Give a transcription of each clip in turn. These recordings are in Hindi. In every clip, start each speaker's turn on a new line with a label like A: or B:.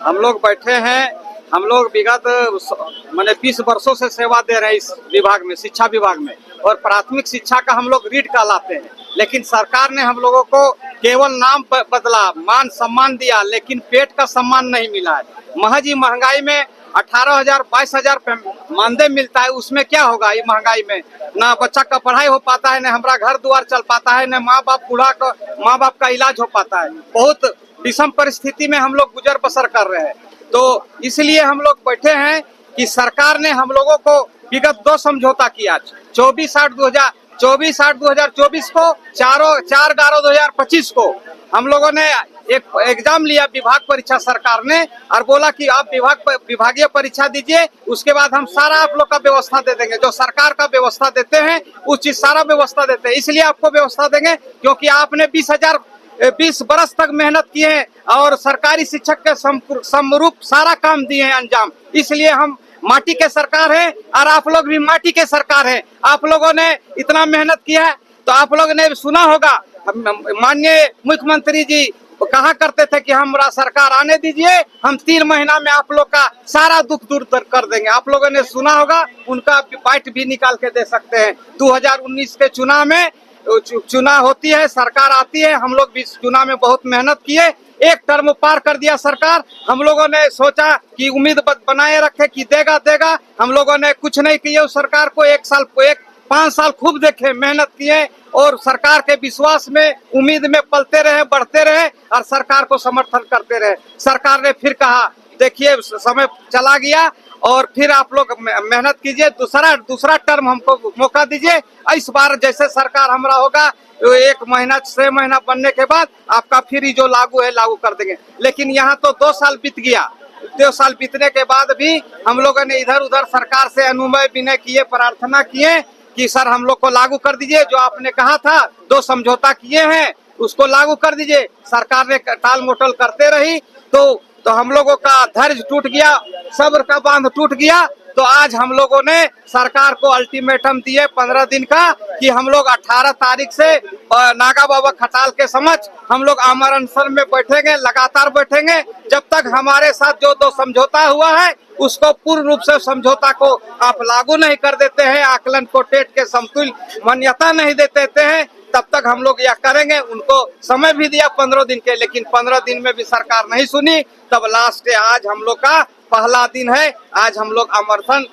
A: हम लोग बैठे हैं। हम लोग विगत मैंने 20 वर्षों से सेवा दे रहे हैं इस विभाग में, शिक्षा विभाग में, और प्राथमिक शिक्षा का हम लोग रीड कहलाते हैं। लेकिन सरकार ने हम लोगों को केवल नाम बदला, मान सम्मान दिया, लेकिन पेट का सम्मान नहीं मिला है। महज ही महंगाई में 18,000 22,000 मानदेय मिलता है, उसमें क्या होगा? ये महंगाई में ना बच्चा का पढ़ाई हो पाता है, न हमारा घर द्वार चल पाता है, न माँ बाप का इलाज हो पाता है। बहुत विषम परिस्थिति में हम लोग गुजर बसर कर रहे हैं। तो इसलिए हम लोग बैठे हैं कि सरकार ने हम लोगों को विगत 2 समझौता किया, 24/8/2024 को, 4/11/2025 को हम लोगों ने एक एग्जाम लिया विभाग परीक्षा सरकार ने, और बोला कि आप विभागीय परीक्षा दीजिए, उसके बाद हम सारा आप लोग का व्यवस्था दे देंगे। जो सरकार का व्यवस्था देते हैं उस चीज सारा व्यवस्था देते हैं। इसलिए आपको व्यवस्था देंगे क्योंकि आपने 20 बरस तक मेहनत किए हैं और सरकारी शिक्षक के समरूप सारा काम दिए हैं अंजाम। इसलिए हम माटी के सरकार है और आप लोग भी माटी के सरकार है। आप लोगों ने इतना मेहनत किया है तो आप लोगों ने सुना होगा, माननीय मुख्यमंत्री जी कहा करते थे कि हमारा सरकार आने दीजिए, हम 3 महीना में आप लोग का सारा दुख दूर कर देंगे। आप लोगों ने सुना होगा, उनका बाइट भी निकाल के दे सकते हैं। 2019 के चुनाव में चुनाव होती है, सरकार आती है, हम लोग भी चुनाव में बहुत मेहनत किए, एक टर्म पार कर दिया सरकार। हम लोगों ने सोचा कि उम्मीद बनाए रखे कि देगा। हम लोगों ने कुछ नहीं किया उस सरकार को। 5 साल खूब देखे, मेहनत किए और सरकार के विश्वास में, उम्मीद में पलते रहे, बढ़ते रहे और सरकार को समर्थन करते रहे। सरकार ने फिर कहा देखिए समय चला गया और फिर आप लोग मेहनत कीजिए, दूसरा टर्म हमको मौका दीजिए। इस बार जैसे सरकार हमारा होगा 1 महीना 6 महीना बनने के बाद आपका फिर जो लागू है लागू कर देंगे। लेकिन यहाँ तो 2 साल बीत गया। 2 साल बीतने के बाद भी हम लोगों ने इधर उधर सरकार से अनुनय विनय किए, प्रार्थना किए कि सर हम लोग को लागू कर दीजिए, जो आपने कहा था 2 समझौता किए हैं उसको लागू कर दीजिए। सरकार ने टाल मटोल करते रही तो हम लोगों का धैर्य टूट गया, सब्र का बांध टूट गया। तो आज हम लोगों ने सरकार को अल्टीमेटम दिए 15 दिन का कि हम लोग 18 तारीख से नागा बाबा खटाल के समक्ष हम लोग आमरण अनशन में बैठेंगे, लगातार बैठेंगे जब तक हमारे साथ जो 2 समझौता हुआ है उसको पूर्ण रूप से समझौता को आप लागू नहीं कर देते हैं, आकलन को टेट के समतुल्य मान्यता नहीं देते हैं, तब तक हम लोग यह करेंगे। उनको समय भी दिया 15 दिन के, लेकिन 15 दिन में भी सरकार नहीं सुनी। तब लास्ट आज हम लोग का पहला दिन है। आज हम लोग आमरण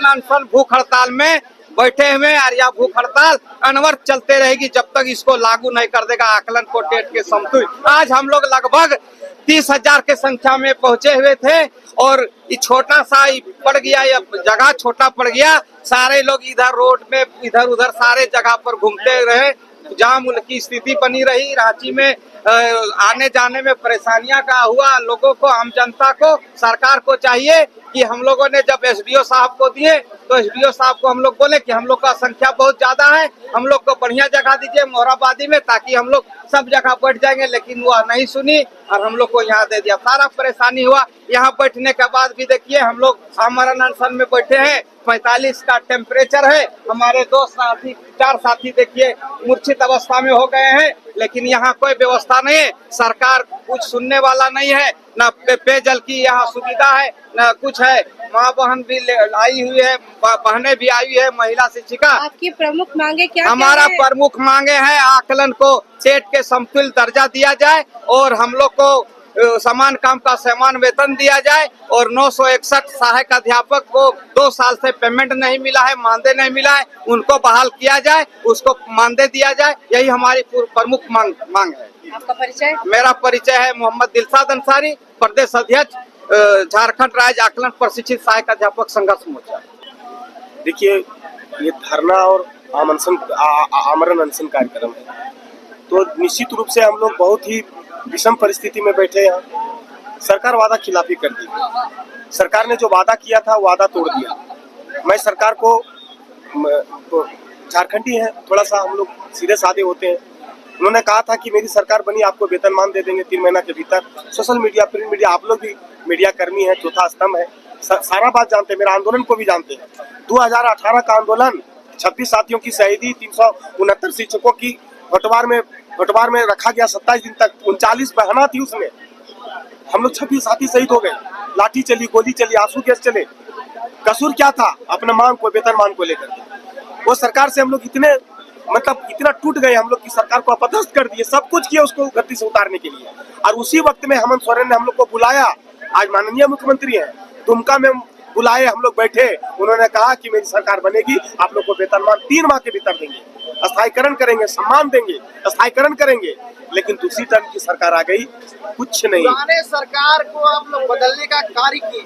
A: अनशन भूख हड़ताल में बैठे हुए और यह भूख हड़ताल अनवरत चलते रहेगी जब तक इसको लागू नहीं कर देगा आकलन को टेट के समतुल्य। आज हम लोग लगभग 30,000 के संख्या में पहुंचे हुए थे और ये छोटा सा पड़ गया, यह जगह छोटा पड़ गया। सारे लोग इधर रोड में इधर उधर सारे जगह पर घूमते रहे, जाम की स्थिति बनी रही। रांची में आने जाने में परेशानियां का हुआ लोगों को, आम जनता को। सरकार को चाहिए कि हम लोगों ने जब एसडीओ साहब को दिए तो एसडीओ साहब को हम लोग बोले कि हम लोग का संख्या बहुत ज्यादा है, हम लोग को बढ़िया जगह दीजिए मोहराबादी में, ताकि हम लोग सब जगह बैठ जाएंगे। लेकिन वह नहीं सुनी और हम लोग को यहाँ दे दिया। सारा परेशानी हुआ। यहाँ बैठने के बाद भी देखिए हम लोग आमरण अनशन में बैठे हैं, 45 का टेम्परेचर है। हमारे 4 साथी देखिए मूर्छित अवस्था में हो गए हैं, लेकिन यहाँ कोई व्यवस्था नहीं है। सरकार कुछ सुनने वाला नहीं है, न पेयजल की यहाँ सुविधा है न कुछ है। माँ बहन भी आई हुई है, बहनें भी आई हुई है, महिला शिक्षिका।
B: आपकी प्रमुख मांगे क्या?
A: हमारा प्रमुख मांगे है आकलन को टेट के समतुल्य दर्जा दिया जाए और हम लोग को समान काम का समान वेतन दिया जाए और 961 सहायक अध्यापक को 2 साल से पेमेंट नहीं मिला है, मानदेय नहीं मिला है, उनको बहाल किया जाए, उसको मानदेय दिया जाए। यही हमारी प्रमुख मांग है।
B: आपका परिचय? मेरा
A: परिचय है मोहम्मद दिलशाद अंसारी, प्रदेश अध्यक्ष झारखंड राज्य आकलन प्रशिक्षित सहायक अध्यापक संघर्ष मोर्चा।
C: देखिए ये धरना और आमरण अनशन कार्यक्रम है, तो निश्चित रूप से हम लोग बहुत ही विषम परिस्थिति में बैठे हैं। सरकार वादा खिलाफी कर दी। सरकार ने जो वादा किया था वादा तोड़ दिया। मैं सरकार को तो झारखंडी है, थोड़ा सा हम लोग सीधे साधे होते हैं। उन्होंने कहा था कि मेरी सरकार बनी आपको वेतनमान दे देंगे 3 महीना के भीतर। सोशल मीडिया, प्रिंट मीडिया, आप लोग भी मीडिया कर्मी है, चौथा स्तंभ है, सारा बात जानते हैं, मेरा आंदोलन को भी जानते हैं। 2018 का आंदोलन, 26 साथियों की शहीदी, 369 शिक्षकों की घटवार में रखा गया 27 दिन तक, 39 बहना थी उसमें। हम लोग 26 साथी शहीद हो गए, लाठी चली, गोली चली, आंसू गैस चले। कसूर क्या था? अपने मांग को, वेतन मांग को लेकर वो सरकार से हम लोग इतने मतलब इतना टूट गए हम लोग की सरकार को अपदस्थ कर दिए, सब कुछ किया उसको गद्दी से उतारने के लिए। और उसी वक्त में हेमंत सोरेन ने हम लोग को बुलाया, आज माननीय मुख्यमंत्री हैं, दुमका में बुलाए, हम लोग बैठे, उन्होंने कहा कि मेरी सरकार बनेगी, आप लोग को वेतनमान 3 माह के भीतर देंगे, स्थायीकरण करेंगे, सम्मान देंगे, स्थायीकरण करेंगे। लेकिन दूसरी टर्म की सरकार आ गई, कुछ नहीं।
D: पुराने सरकार को आप लोग बदलने का कार्य किए,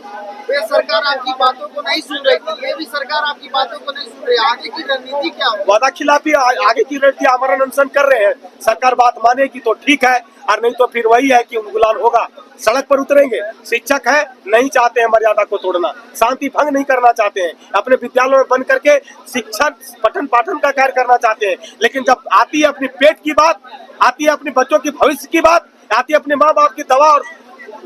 D: वे सरकार आपकी बातों को नहीं सुन रही थी, ये भी सरकार आपकी बातों को नहीं सुन रही। आगे की रणनीति क्या हो?
C: वादा खिलाफी आगे की रणनीति आमरण अनशन कर रहे हैं। सरकार बात मानेगी तो ठीक है, और नहीं तो फिर वही है कि उन्मूलन होगा, सड़क पर उतरेंगे। शिक्षक है, नहीं चाहते हैं मर्यादा को तोड़ना, शांति भंग नहीं करना चाहते हैं, अपने विद्यालयों में बंद करके शिक्षा पठन पाठन का कार्य करना चाहते हैं। लेकिन जब आती है अपने पेट की बात, आती है अपने बच्चों के भविष्य की बात, आती है अपने माँ बाप की दवा और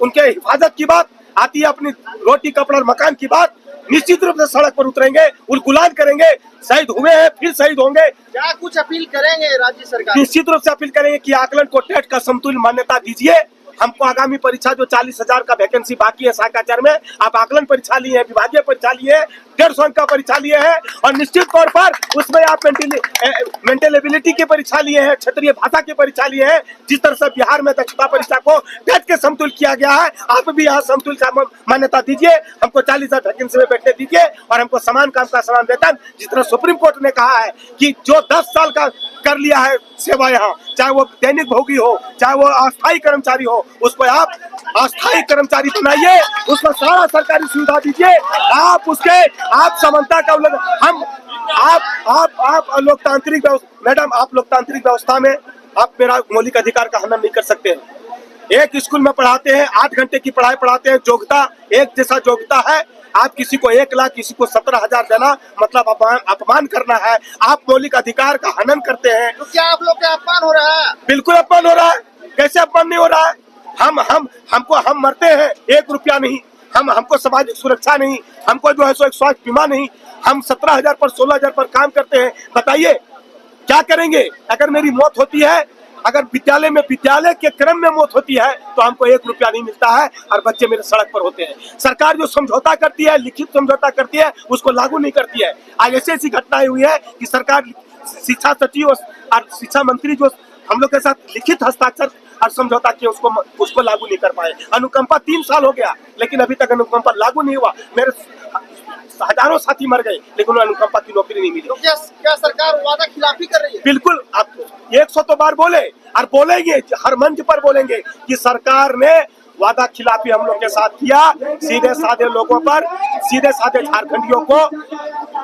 C: उनके हिफाजत की बात, आती है अपनी रोटी कपड़ा और मकान की बात, निश्चित रूप से सड़क पर उतरेंगे, उलगुलान करेंगे। शहीद हुए हैं, फिर शहीद होंगे।
D: क्या कुछ अपील करेंगे राज्य सरकार?
C: निश्चित रूप से अपील करेंगे कि आकलन को टेट का समतुल्य मान्यता दीजिए। हमको आगामी परीक्षा जो 40,000 का वैकेंसी बाकी है शाखाचार में, आप आकलन परीक्षा लिए हैं, विभागीय परीक्षा लिए हैं, 150 अंक का परीक्षा लिए हैं, और निश्चित तौर पर उसमें आप मेंटल एबिलिटी की परीक्षा लिए हैं, क्षेत्रीय भाषा की परीक्षा लिए हैं। जिस तरह से बिहार में दक्षता परीक्षा को टेट के समतुल्य किया गया है, आप भी यहाँ समतुल्य का मान्यता दीजिए। हमको 40,000 वैकेंसी में बैठने दीजिए, और हमको समान काम का समान वेतन। जिस तरह सुप्रीम कोर्ट ने कहा है कि जो 10 साल का कर लिया है सेवा यहाँ, चाहे वो दैनिक भोगी हो, चाहे वो अस्थायी कर्मचारी हो, उसको आप अस्थायी कर्मचारी बनाइए, उसको सारा सरकारी सुविधा दीजिए। आप समानता का हम आप लोकतांत्रिक मैडम, आप लोकतांत्रिक व्यवस्था में आप मेरा मौलिक अधिकार का हनन नहीं कर सकते हैं। एक स्कूल में पढ़ाते हैं, 8 घंटे की पढ़ाई पढ़ाते हैं, योग्यता एक जैसा योग्यता है। आप किसी को 1 लाख, किसी को 17,000 देना मतलब अपमान करना है। आप मौलिक अधिकार का हनन करते हैं।
D: तो क्या आप लोग का अपमान हो रहा है?
C: बिल्कुल अपमान हो रहा है। कैसे अपमान नहीं हो रहा है? हम मरते हैं, 1 रुपया नहीं, हमको सामाजिक सुरक्षा नहीं, हमको जो है सो एक स्वास्थ्य बीमा नहीं। हम 17,000 पर 16,000 पर काम करते हैं। बताइए क्या करेंगे? अगर मेरी मौत होती है, अगर विद्यालय के क्रम में मौत होती है, तो हमको 1 रुपया नहीं मिलता है, और बच्चे मेरे सड़क पर होते हैं। सरकार जो समझौता करती है, लिखित समझौता करती है, उसको लागू नहीं करती है। आज ऐसी घटनाएं हुई है कि सरकार, शिक्षा सचिव और शिक्षा मंत्री जो हम लोग के साथ लिखित हस्ताक्षर और समझौता किया, उसको लागू नहीं कर पाए। अनुकंपा 3 साल हो गया, लेकिन अभी तक अनुकंपा लागू नहीं हुआ। मेरे हजारों साथी मर गए, लेकिन अनुकंपा की नौकरी नहीं मिली।
D: तो क्या सरकार वादा खिलाफी कर रही है?
C: बिल्कुल। आप 100 तो बार बोले और बोलेंगे, हर मंच पर बोलेंगे कि सरकार ने वादा खिलाफी हम लोग के साथ किया। सीधे साधे लोगों पर, सीधे साधे झारखंडियों को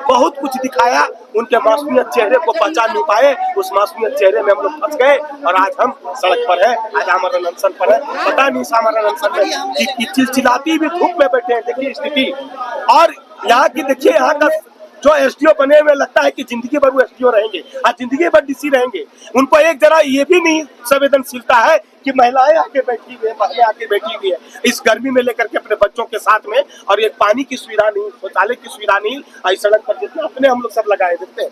C: बहुत कुछ दिखाया, उनके मासूमियत चेहरे को पहचान नहीं पाए। उस मासूमियत चेहरे में हम लोग फंस गए, और आज हम सड़क पर है, आज आमरण अनशन पर है। पता नहीं आमरण अनशन में कि चिलचिलाती भी धूप में बैठे हैं। देखिए स्थिति, और यहाँ की देखिए, यहाँ का जो एसडीओ बने हुए, लगता है कि जिंदगी भर वो एसडीओ रहेंगे और जिंदगी भर डीसी रहेंगे। उनको एक जरा ये भी नहीं संवेदनशीलता है कि महिलाएं आके बैठी हुई है, महिलाएं आके बैठी हुई है इस गर्मी में लेकर के अपने बच्चों के साथ में, और एक पानी की सुविधा नहीं, शौचालय की सुविधा नहीं। इस सड़क पर जितने अपने हम लोग सब लगाए देते हैं,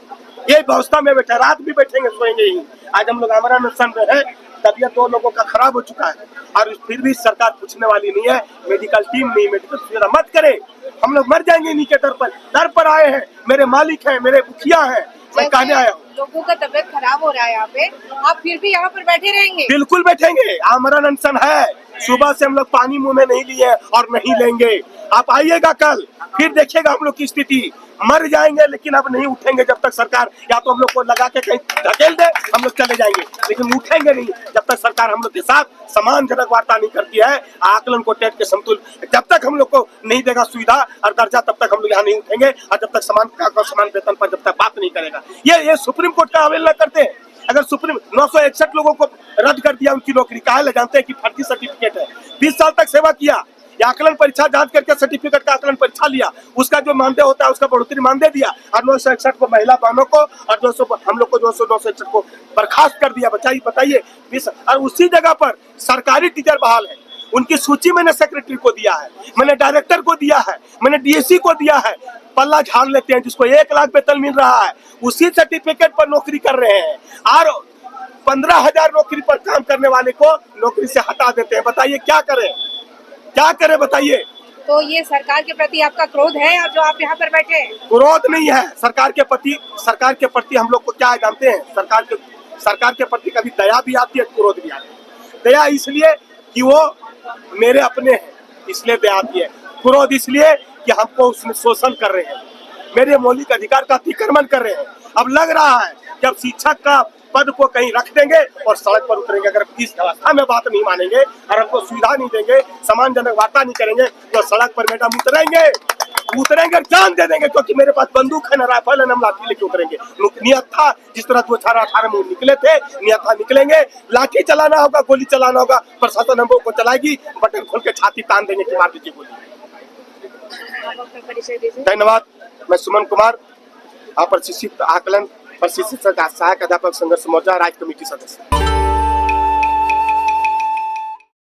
C: ये व्यवस्था में बैठे, रात भी बैठेंगे, सोएंगे ही। आज हम लोग आमरण अनशन में है, तबियत 2 लोगों का खराब हो चुका है, और फिर भी सरकार पूछने वाली नहीं है। मेडिकल टीम नहीं, मेडिकल सुविधा मत करे, हम लोग मर जाएंगे इन्हीं के दर पर आए हैं। मेरे मालिक हैं, मेरे मुखिया हैं, मैं कहने आया हूँ।
B: लोगों का तबियत खराब हो रहा है यहाँ पे, आप फिर भी यहाँ पर बैठे रहेंगे?
C: बिल्कुल बैठेंगे, आमरण अनशन है। सुबह से हम लोग पानी मुंह में नहीं लिए और नहीं लेंगे। आप आइएगा कल, फिर देखिएगा हम लोग की स्थिति। मर जाएंगे, लेकिन अब नहीं उठेंगे जब तक सरकार, या तो हम लोग को लगा के कहीं धकेल दे, हम लोग चले जाएंगे, लेकिन उठेंगे नहीं जब तक सरकार हम लोग के साथ सम्मानजनक वार्ता नहीं करती है। आकलन को टेट के समतुल्य जब तक हम लोग को नहीं देगा सुविधा और दर्जा, तब तक हम लोग यहाँ नहीं उठेंगे, और जब तक समान वेतन पर जब तक बात नहीं करेगा। ये सुप्रीम कोर्ट का अवहेलना करते हैं। अगर सुप्रीम 961 लोगों को रद्द कर दिया उनकी नौकरी, काहे ले? जानते हैं कि फर्जी सर्टिफिकेट है। 20 साल तक सेवा किया, आकलन परीक्षा जांच करके सर्टिफिकेट का आकलन परीक्षा लिया, उसका जो मानदेय होता है उसका बढ़ोतरी मानदेय दिया, और 961 को महिला बहनों को, और 200 हम लोग को 961 को बर्खास्त कर दिया। बताइए। और उसी जगह पर सरकारी टीचर बहाल है, उनकी सूची मैंने सेक्रेटरी को दिया है, मैंने डायरेक्टर को दिया है, मैंने डीएससी को दिया है। पल्ला झाड़ लेते हैं, जिसको 1 लाख वेतन मिल रहा है, उसी सर्टिफिकेट पर नौकरी कर रहे हैं, और 15,000 नौकरी पर काम करने वाले को नौकरी से हटा देते हैं। बताइए क्या करें? क्या करे बताइए।
B: तो ये सरकार के प्रति आपका क्रोध है और जो आप यहाँ पर बैठे हैं?
C: क्रोध नहीं है सरकार के प्रति हम लोग को क्या जानते हैं, सरकार के प्रति कभी दया भी आती है, क्रोध भी आता है। दया इसलिए कि वो मेरे अपने हैं, इसलिए दया आती है। क्रोध इसलिए कि हमको उसमें शोषण कर रहे हैं, मेरे मौलिक अधिकार का अतिक्रमण कर रहे हैं। अब लग रहा है कि अब शिक्षक का पद को कहीं रख देंगे और सड़क पर उतरेंगे। अगर इस अवस्था में बात नहीं मानेंगे और हमको सुविधा नहीं देंगे, सम्मानजनक वार्ता नहीं करेंगे, तो सड़क पर मैडम उतरेंगे, जान दे देंगे, क्योंकि मेरे पास बंदूक है, न राइफल है, न हम लाठी लेके उतरेंगे। नियत था जिस तरह 2018 में निकले थे, नियत था निकलेंगे, लाठी चलाना होगा, गोली चलाना होगा, प्रशासन हम लोग को चलाएगी, बटन खोल के छाती तान देंगे कि मार दीजिए गोली।
B: आप अपना परिचय दीजिए।
C: धन्यवाद। मैं सुमन कुमार, प्रशिक्षित आकलन प्रशिक्षित सहायक अध्यापक संघर्ष मोर्चा राज्य कमेटी सदस्य।